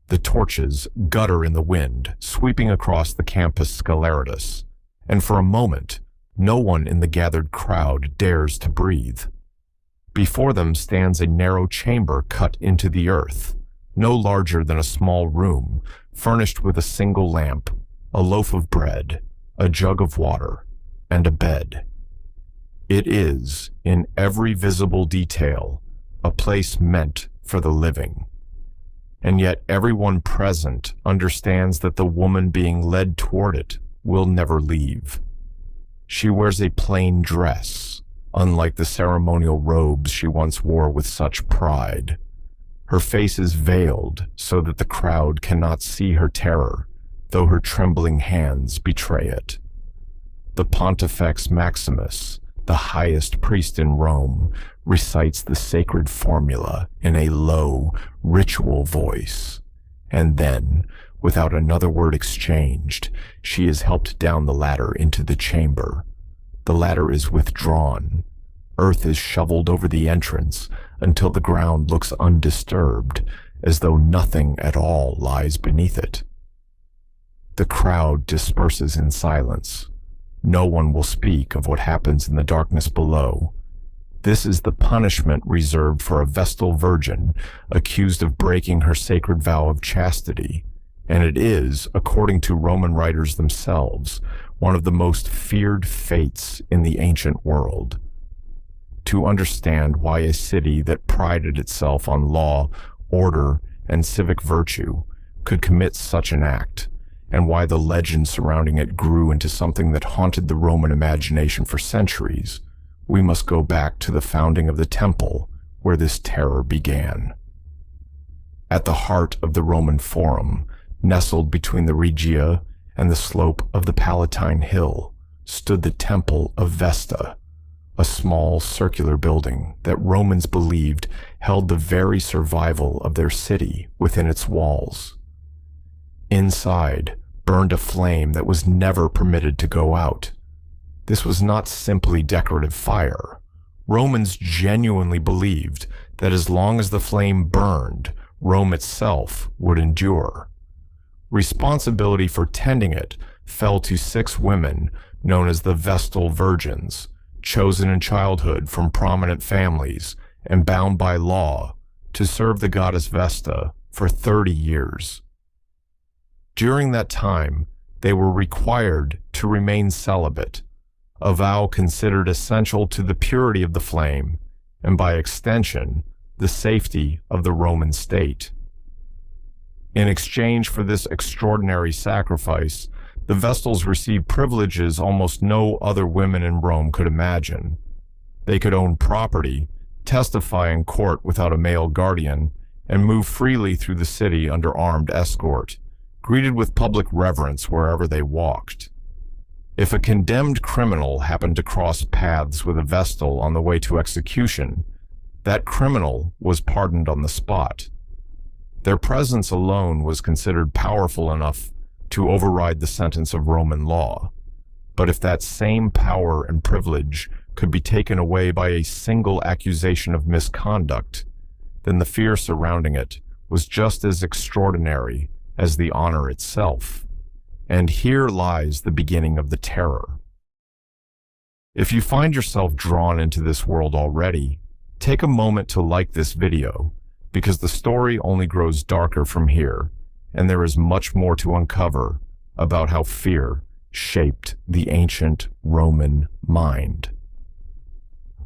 The torches gutter in the wind, sweeping across the campus Scleritus, and for a moment, no one in the gathered crowd dares to breathe. Before them stands a narrow chamber cut into the earth, no larger than a small room, furnished with a single lamp, a loaf of bread, a jug of water, and a bed. It is, in every visible detail, a place meant for the living. And yet everyone present understands that the woman being led toward it will never leave. She wears a plain dress, unlike the ceremonial robes she once wore with such pride. Her face is veiled so that the crowd cannot see her terror, though her trembling hands betray it. The Pontifex Maximus, the highest priest in Rome, recites the sacred formula in a low, ritual voice, and then, without another word exchanged, she is helped down the ladder into the chamber. The ladder is withdrawn. Earth is shoveled over the entrance until the ground looks undisturbed, as though nothing at all lies beneath it. The crowd disperses in silence. No one will speak of what happens in the darkness below. This is the punishment reserved for a Vestal virgin accused of breaking her sacred vow of chastity, and it is, according to Roman writers themselves, one of the most feared fates in the ancient world. To understand why a city that prided itself on law, order, and civic virtue could commit such an act, and why the legend surrounding it grew into something that haunted the Roman imagination for centuries, we must go back to the founding of the temple where this terror began. At the heart of the Roman Forum, nestled between the Regia and the slope of the Palatine Hill, stood the Temple of Vesta, a small circular building that Romans believed held the very survival of their city within its walls. Inside burned a flame that was never permitted to go out. This was not simply decorative fire. Romans genuinely believed that as long as the flame burned, Rome itself would endure. Responsibility for tending it fell to 6 women known as the Vestal Virgins, chosen in childhood from prominent families and bound by law to serve the goddess Vesta for 30 years. During that time, they were required to remain celibate, a vow considered essential to the purity of the flame and, by extension, the safety of the Roman state. In exchange for this extraordinary sacrifice, the Vestals received privileges almost no other women in Rome could imagine. They could own property, testify in court without a male guardian, and move freely through the city under armed escort, greeted with public reverence wherever they walked. If a condemned criminal happened to cross paths with a Vestal on the way to execution, that criminal was pardoned on the spot. Their presence alone was considered powerful enough to override the sentence of Roman law. But if that same power and privilege could be taken away by a single accusation of misconduct, then the fear surrounding it was just as extraordinary as the honor itself. And here lies the beginning of the terror. If you find yourself drawn into this world already, take a moment to like this video, because the story only grows darker from here, and there is much more to uncover about how fear shaped the ancient Roman mind.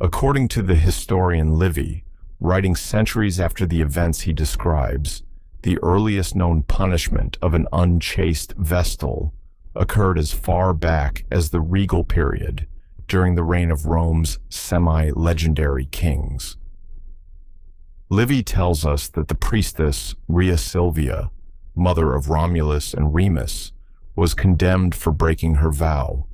According to the historian Livy, writing centuries after the events he describes, the earliest known punishment of an unchaste Vestal occurred as far back as the regal period during the reign of Rome's semi-legendary kings. Livy tells us that the priestess Rhea Silvia, mother of Romulus and Remus, was condemned for breaking her vow,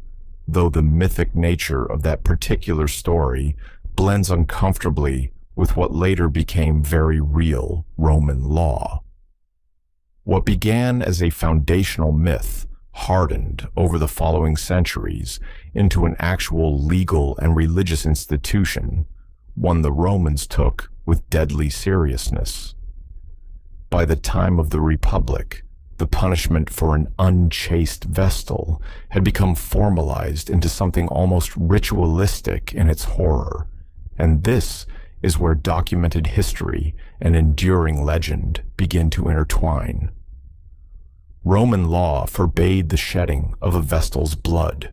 though the mythic nature of that particular story blends uncomfortably with what later became very real Roman law. What began as a foundational myth hardened over the following centuries into an actual legal and religious institution, one the Romans took with deadly seriousness. By the time of the Republic, the punishment for an unchaste vestal had become formalized into something almost ritualistic in its horror, and this is where documented history and enduring legend begin to intertwine. Roman law forbade the shedding of a vestal's blood.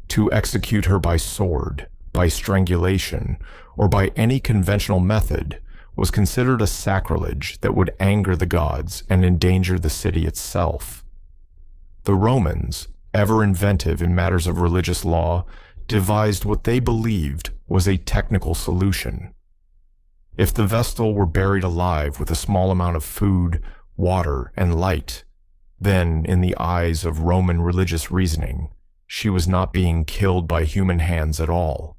To execute her by sword, by strangulation, or by any conventional method was considered a sacrilege that would anger the gods and endanger the city itself. The Romans, ever inventive in matters of religious law, devised what they believed was a technical solution. If the vestal were buried alive with a small amount of food, water, and light, then, in the eyes of Roman religious reasoning, she was not being killed by human hands at all.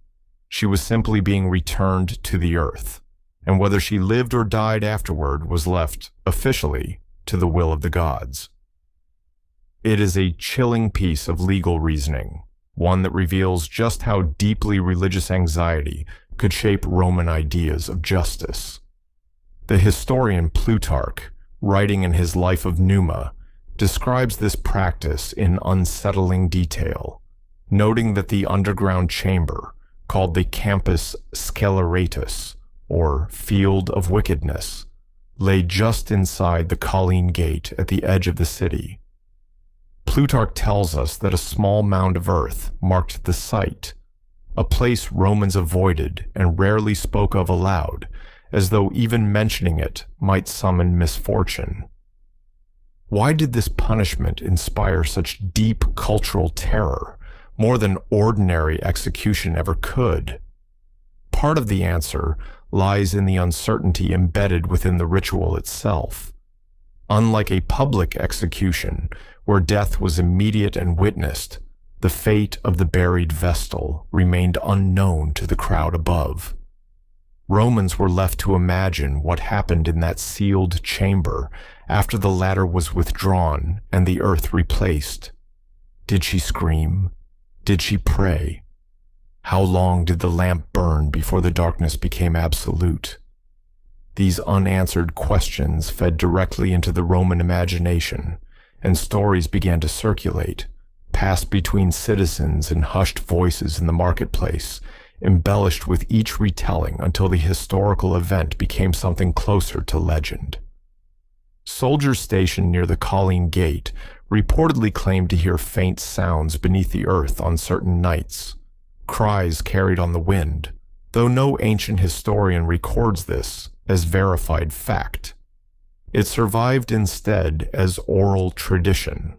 She was simply being returned to the earth, and whether she lived or died afterward was left, officially, to the will of the gods. It is a chilling piece of legal reasoning, one that reveals just how deeply religious anxiety could shape Roman ideas of justice. The historian Plutarch, writing in his Life of Numa, describes this practice in unsettling detail, noting that the underground chamber, called the Campus Sceleratus, or Field of Wickedness, lay just inside the Colline Gate at the edge of the city. Plutarch tells us that a small mound of earth marked the site, a place Romans avoided and rarely spoke of aloud, as though even mentioning it might summon misfortune. Why did this punishment inspire such deep cultural terror, more than ordinary execution ever could? Part of the answer lies in the uncertainty embedded within the ritual itself. Unlike a public execution, where death was immediate and witnessed, the fate of the buried vestal remained unknown to the crowd above. Romans were left to imagine what happened in that sealed chamber after the ladder was withdrawn and the earth replaced. Did she scream? Did she pray? How long did the lamp burn before the darkness became absolute? These unanswered questions fed directly into the Roman imagination, and stories began to circulate, passed between citizens and hushed voices in the marketplace, embellished with each retelling until the historical event became something closer to legend. Soldiers stationed near the Colline Gate reportedly claimed to hear faint sounds beneath the earth on certain nights, cries carried on the wind, though no ancient historian records this as verified fact. It survived instead as oral tradition,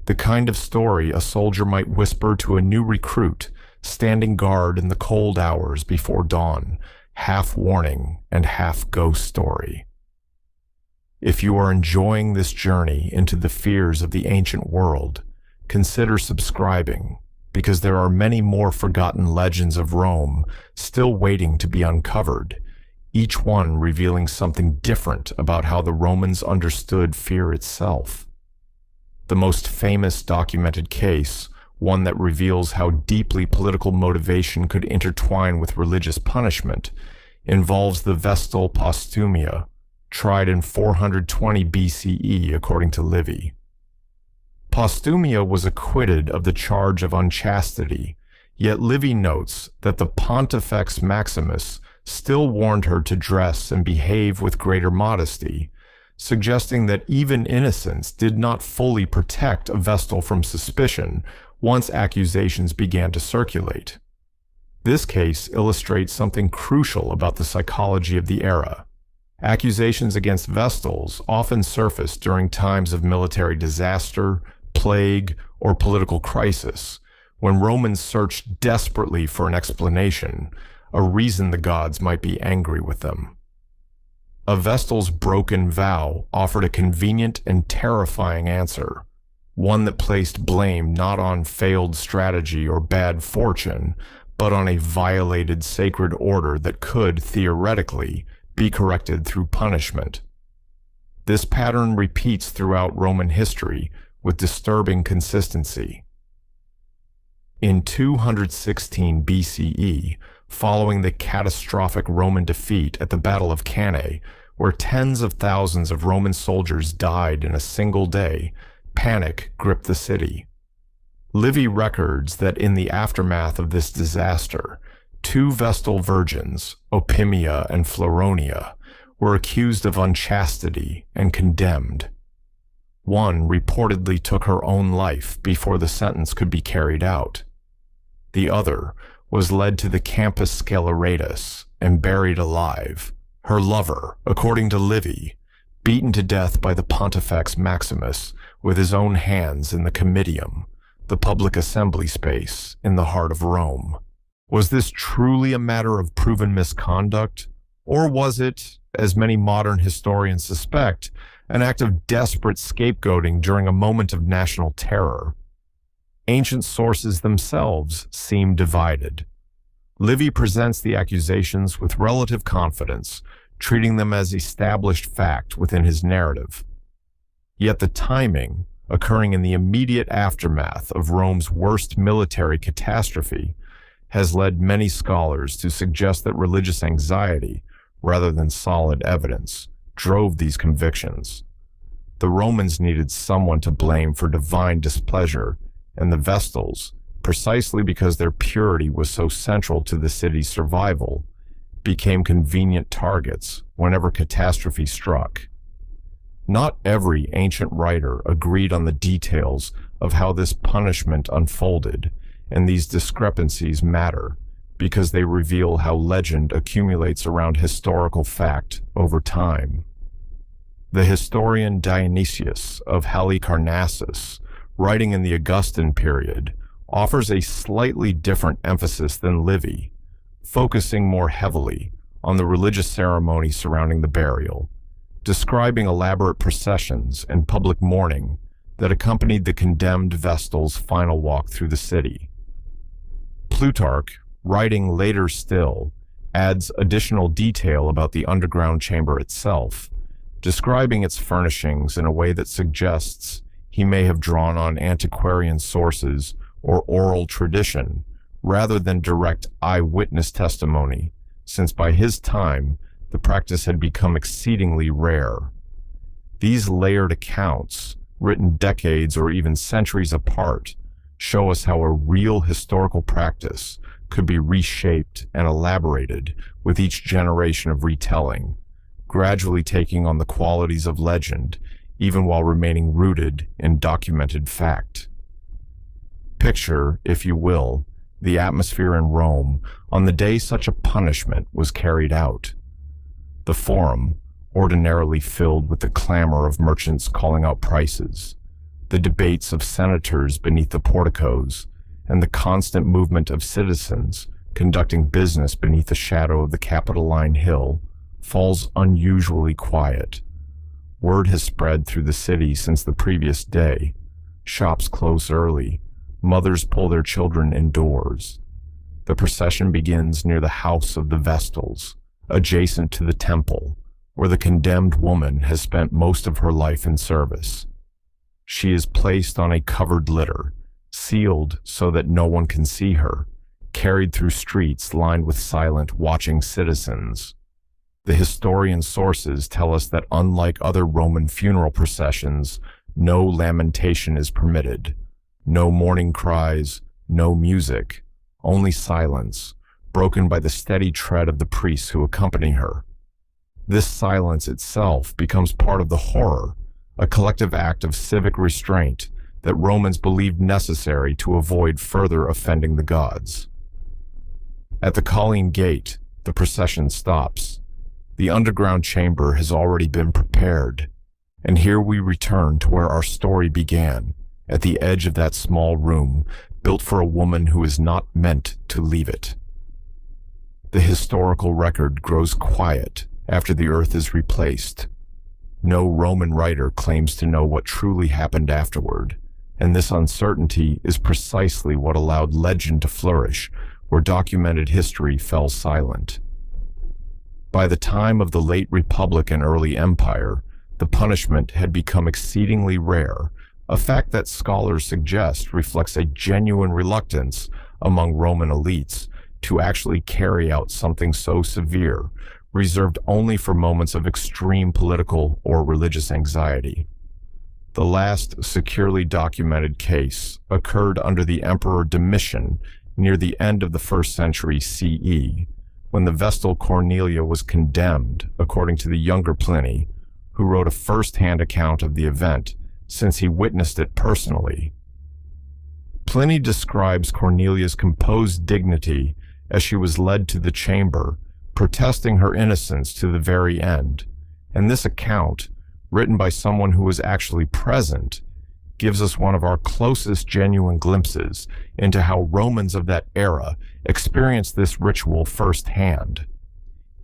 the kind of story a soldier might whisper to a new recruit standing guard in the cold hours before dawn, half warning and half ghost story. If you are enjoying this journey into the fears of the ancient world, consider subscribing, because there are many more forgotten legends of Rome still waiting to be uncovered, each one revealing something different about how the Romans understood fear itself. The most famous documented case, one that reveals how deeply political motivation could intertwine with religious punishment, involves the Vestal Postumia, tried in 420 BCE according to Livy. Postumia was acquitted of the charge of unchastity, yet Livy notes that the Pontifex Maximus still warned her to dress and behave with greater modesty, suggesting that even innocence did not fully protect a Vestal from suspicion once accusations began to circulate. This case illustrates something crucial about the psychology of the era. Accusations against Vestals often surfaced during times of military disaster, plague, or political crisis, when Romans searched desperately for an explanation, a reason the gods might be angry with them. A Vestal's broken vow offered a convenient and terrifying answer, one that placed blame not on failed strategy or bad fortune, but on a violated sacred order that could, theoretically, be corrected through punishment. This pattern repeats throughout Roman history with disturbing consistency. In 216 BCE, following the catastrophic Roman defeat at the Battle of Cannae, where tens of thousands of Roman soldiers died in a single day, panic gripped the city. Livy records that in the aftermath of this disaster, two Vestal virgins, Opimia and Floronia, were accused of unchastity and condemned. One reportedly took her own life before the sentence could be carried out. The other was led to the Campus Sceleratus and buried alive. Her lover, according to Livy, beaten to death by the Pontifex Maximus with his own hands in the Comitium, the public assembly space in the heart of Rome. Was this truly a matter of proven misconduct, or was it, as many modern historians suspect, an act of desperate scapegoating during a moment of national terror? Ancient sources themselves seem divided. Livy presents the accusations with relative confidence, treating them as established fact within his narrative. Yet the timing, occurring in the immediate aftermath of Rome's worst military catastrophe, has led many scholars to suggest that religious anxiety, rather than solid evidence, drove these convictions. The Romans needed someone to blame for divine displeasure, and the Vestals, precisely because their purity was so central to the city's survival, became convenient targets whenever catastrophe struck. Not every ancient writer agreed on the details of how this punishment unfolded, and these discrepancies matter because they reveal how legend accumulates around historical fact over time. The historian Dionysius of Halicarnassus, writing in the Augustan period, offers a slightly different emphasis than Livy, focusing more heavily on the religious ceremony surrounding the burial, describing elaborate processions and public mourning that accompanied the condemned Vestal's final walk through the city. Plutarch, writing later still, adds additional detail about the underground chamber itself, describing its furnishings in a way that suggests he may have drawn on antiquarian sources or oral tradition rather than direct eyewitness testimony, since by his time the practice had become exceedingly rare. These layered accounts, written decades or even centuries apart, show us how a real historical practice could be reshaped and elaborated with each generation of retelling, gradually taking on the qualities of legend, even while remaining rooted in documented fact. Picture, if you will, the atmosphere in Rome on the day such a punishment was carried out. The forum, ordinarily filled with the clamor of merchants calling out prices, the debates of senators beneath the porticos, and the constant movement of citizens conducting business beneath the shadow of the Capitoline Hill, falls unusually quiet. Word has spread through the city since the previous day. Shops close early. Mothers pull their children indoors. The procession begins near the house of the Vestals, adjacent to the temple, where the condemned woman has spent most of her life in service. She is placed on a covered litter, sealed so that no one can see her, carried through streets lined with silent, watching citizens. The historian sources tell us that unlike other Roman funeral processions, no lamentation is permitted. No mourning cries, no music, only silence, broken by the steady tread of the priests who accompany her. This silence itself becomes part of the horror, a collective act of civic restraint that Romans believed necessary to avoid further offending the gods. At the Colline Gate, the procession stops. The underground chamber has already been prepared, and here we return to where our story began, at the edge of that small room built for a woman who is not meant to leave it. The historical record grows quiet after the earth is replaced. No Roman writer claims to know what truly happened afterward, and this uncertainty is precisely what allowed legend to flourish where documented history fell silent. By the time of the late Republic and early Empire, the punishment had become exceedingly rare, a fact that scholars suggest reflects a genuine reluctance among Roman elites to actually carry out something so severe, reserved only for moments of extreme political or religious anxiety. The last securely documented case occurred under the Emperor Domitian near the end of the 1st century CE, when the Vestal Cornelia was condemned, according to the younger Pliny, who wrote a first-hand account of the event since he witnessed it personally. Pliny describes Cornelia's composed dignity as she was led to the chamber, protesting her innocence to the very end, and this account, written by someone who was actually present, gives us one of our closest genuine glimpses into how Romans of that era experienced this ritual firsthand.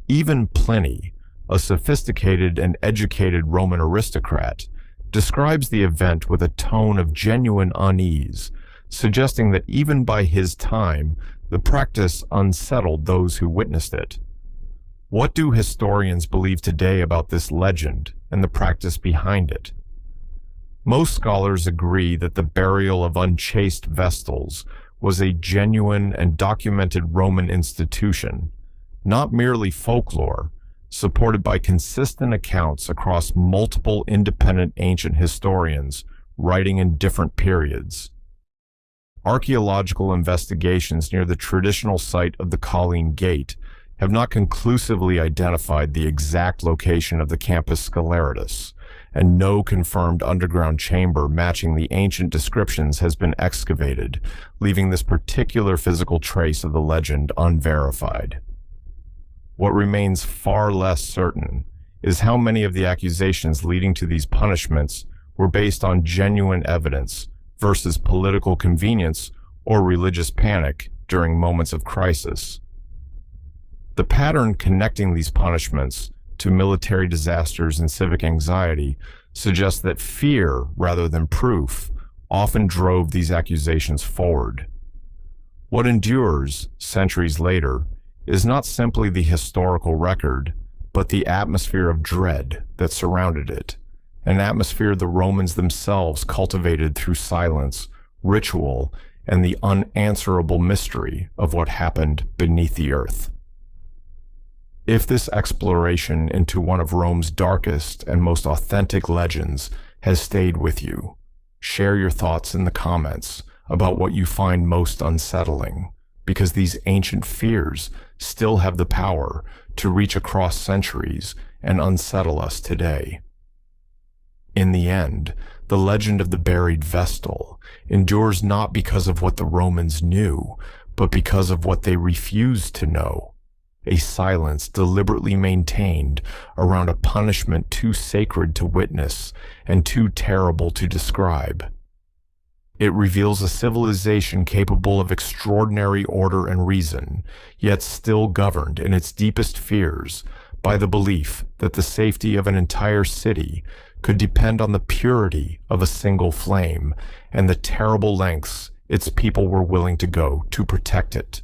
Even Pliny, a sophisticated and educated Roman aristocrat, describes the event with a tone of genuine unease, suggesting that even by his time, the practice unsettled those who witnessed it. What do historians believe today about this legend and the practice behind it? Most scholars agree that the burial of unchaste Vestals was a genuine and documented Roman institution, not merely folklore, supported by consistent accounts across multiple independent ancient historians writing in different periods. Archaeological investigations near the traditional site of the Colline Gate have not conclusively identified the exact location of the Campus Scalaritus, and no confirmed underground chamber matching the ancient descriptions has been excavated, leaving this particular physical trace of the legend unverified. What remains far less certain is how many of the accusations leading to these punishments were based on genuine evidence versus political convenience or religious panic during moments of crisis. The pattern connecting these punishments to military disasters and civic anxiety suggests that fear, rather than proof, often drove these accusations forward. What endures, centuries later, is not simply the historical record, but the atmosphere of dread that surrounded it, an atmosphere the Romans themselves cultivated through silence, ritual, and the unanswerable mystery of what happened beneath the earth. If this exploration into one of Rome's darkest and most authentic legends has stayed with you, share your thoughts in the comments about what you find most unsettling, because these ancient fears still have the power to reach across centuries and unsettle us today. In the end, the legend of the buried Vestal endures not because of what the Romans knew, but because of what they refused to know. A silence deliberately maintained around a punishment too sacred to witness and too terrible to describe. It reveals a civilization capable of extraordinary order and reason, yet still governed in its deepest fears by the belief that the safety of an entire city could depend on the purity of a single flame and the terrible lengths its people were willing to go to protect it.